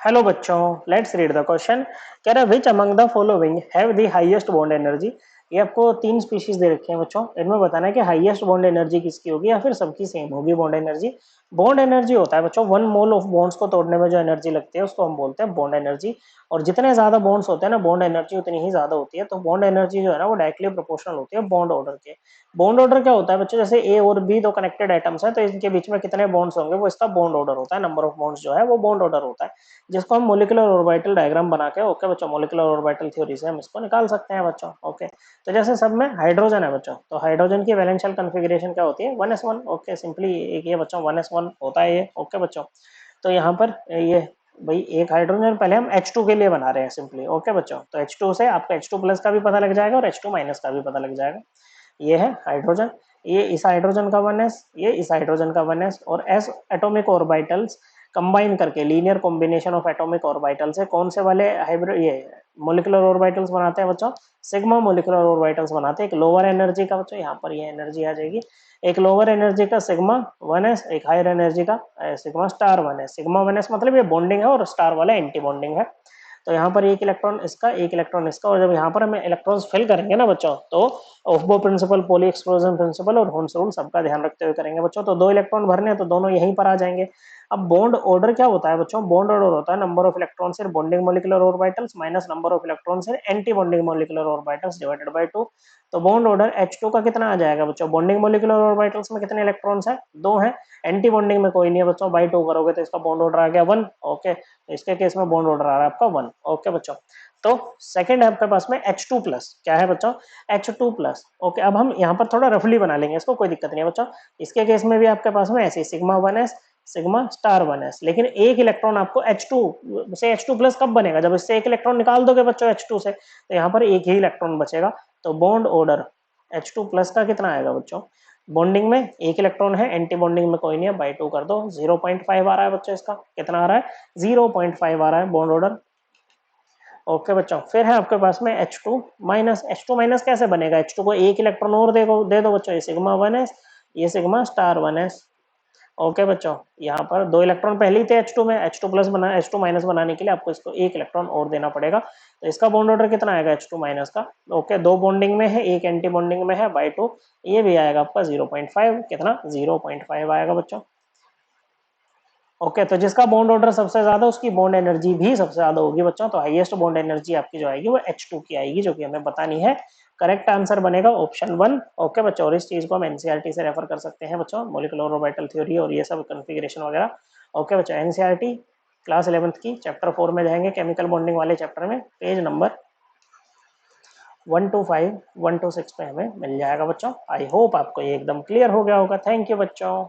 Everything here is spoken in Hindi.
हेलो बच्चों, लेट्स रीड द क्वेश्चन। कह रहा है which among the following have the highest bond energy. ये आपको तीन स्पीशीज दे रखे हैं बच्चों, इनमें बताना है कि हाईएस्ट बॉन्ड एनर्जी किसकी होगी या फिर सबकी सेम होगी बॉन्ड एनर्जी। बॉन्ड एनर्जी होता है बच्चों 1 मोल ऑफ बॉन्ड्स को तोड़ने में जो एनर्जी लगती है उसको हम बोलते हैं बॉन्ड एनर्जी। और जितने ज्यादा बॉन्ड्स होते हैं ना, बॉन्ड एनर्जी उतनी ही ज्यादा होती है। तो बॉन्ड एनर्जी जो है ना वो डायरेक्टली प्रोपोर्शनल होती है बॉन्ड ऑर्डर के। बॉन्ड ऑर्डर क्या होता है बच्चों, जैसे ए और बी दो कनेक्टेड एटम्स हैं तो इनके बीच में कितने बॉन्ड्स होंगे वो इसका बॉन्ड ऑर्डर होता है। नंबर ऑफ बॉन्ड्स जो है वो बॉन्ड ऑर्डर होता है, जिसको हम मोलिकुलर ऑर्बिटल डायग्राम बना के ओके बच्चों मोलिकुलर ऑर्बिटल थ्योरी से हम इसको निकाल सकते हैं बच्चों। ओके, तो जैसे सब में हाइड्रोजन है बच्चों, तो हाइड्रोजन की वैलेंशियल कॉन्फ़िगरेशन क्या होती है 1s1। ओके, सिंपली एक ये बच्चों 1s1 होता है ये। ओके बच्चों, तो यहाँ पर ये भाई एक हाइड्रोजन पहले हम H2 के लिए बना रहे हैं सिंपली। ओके बच्चों, तो H2 से आपका H2 प्लस का भी पता लग जाएगा और H2 माइनस का भी पता लग जाएगा। ये है हाइड्रोजन, ये इस हाइड्रोजन का 1s, ये इस हाइड्रोजन का 1s, और s एटॉमिक ऑर्बिटल्स कंबाइन करके linear combination of atomic orbital से कौन से वाले हाइब्रिड ये मोलिकुलर ऑर्बिटल्स बनाते हैं बच्चों, सिग्मा मोलिकुलर ऑर्बिटल्स बनाते हैं। एक लोअर एनर्जी का बच्चों, यहाँ पर ये एनर्जी आ जाएगी, एक लोअर एनर्जी का सिग्मा 1s, एक हायर एनर्जी का sigma star 1s। Sigma 1s मतलब ये बॉन्डिंग है और स्टार वाला एंटी बॉन्डिंग है। तो यहाँ पर एक इलेक्ट्रॉन इसका, एक इलेक्ट्रॉन इसका, और जब यहाँ पर हम इलेक्ट्रॉन्स फिल करेंगे ना बच्चों, तो ऑफबो प्रिंसिपल, पॉली एक्सक्लूजन प्रिंसिपल और होल्स रूल सबका ध्यान रखते हुए करेंगे बच्चों। तो दो इलेक्ट्रॉन भरने हैं तो दोनों यहीं पर आ जाएंगे। अब बॉन्ड ऑर्डर क्या होता है बच्चों, बॉन्ड ऑर्डर होता है number of electrons in bonding molecular orbitals minus number of electrons in anti bonding molecular orbitals divided by 2। तो बॉन्ड ऑर्डर H2 का कितना आ जाएगा बच्चों, बॉन्डिंग मॉलिक्यूलर ऑर्बिटल्स में कितने इलेक्ट्रॉन्स हैं, 2 हैं, एंटी बॉन्डिंग में कोई नहीं है बच्चों, बाई 2 करोगे तो इसका बॉन्ड ऑर्डर आ गया 1। ओके, तो इसके केस में बॉन्ड ऑर्डर आ रहा है आपका 1। ओके बच्चों, तो सेकंड है आपके पास में H2 प्लस, क्या है बच्चों H2 प्लस। ओके, अब हम यहाँ पर थोड़ा रफली बना लेंगे इसको, कोई दिक्कत नहीं है बच्चों। इसके केस में भी आपके पास में ऐसे sigma 1s, sigma star 1s, लेकिन एक इलेक्ट्रॉन आपको H2 से H2 प्लस कब बनेगा, जब इससे एक इलेक्ट्रॉन निकाल दोगे बच्चों H2 से, तो यहाँ पर एक ही इलेक्ट्रॉन बचेगा। तो बॉन्ड ऑर्डर H2 प्लस का कितना आएगा बच्चों, बॉन्डिंग में एक इलेक्ट्रॉन है, एंटी बॉन्डिंग में कोई नहीं है, बाई 2 कर दो, 0.5 आ रहा है बच्चों। इसका कितना आ रहा है 0.5 आ रहा है बॉन्ड ऑर्डर। ओके बच्चों, फिर है आपके पास में H2 माइनस। H2 माइनस कैसे बनेगा, H2 को एक इलेक्ट्रॉन और दे दो बच्चों, ये सिग्मा 1s, ये सिग्मा स्टार 1s। ओके बच्चों, यहाँ पर दो इलेक्ट्रॉन पहले ही थे H2 में, H2 प्लस बना H2 माइनस बनाने के लिए आपको इसको एक इलेक्ट्रॉन और देना पड़ेगा। तो इसका बॉन्ड ऑर्डर कितना आएगा H2 माइनस का। ओके, दो बॉन्डिंग में है, एक एंटी बॉन्डिंग में है, बाई 2, ये भी आएगा आपका 0.5, कितना 0.5 आएगा बच्चों। ओके, तो जिसका बॉन्ड ऑर्डर सबसे ज्यादा उसकी बॉन्ड एनर्जी भी सबसे ज्यादा होगी बच्चों। तो हाईएस्ट बॉन्ड एनर्जी आपकी जो आएगी वो H2 की आएगी, जो कि हमें बतानी है। करेक्ट आंसर बनेगा ऑप्शन 1। ओके बच्चों, और इस चीज को हम एनसीईआरटी से रेफर कर सकते हैं बच्चों, मॉलिक्यूलर ऑर्बिटल थ्योरी और ये सब कॉन्फ़िगरेशन वगैरह। ओके बच्चों, एनसीईआरटी क्लास 11th की चैप्टर 4 में जाएंगे, केमिकल बॉन्डिंग वाले चैप्टर में, पेज नंबर 1 to 5, 1 to 6 पे हमें मिल जाएगा बच्चों। आई होप आपको ये एकदम क्लियर हो गया होगा। थैंक यू बच्चों।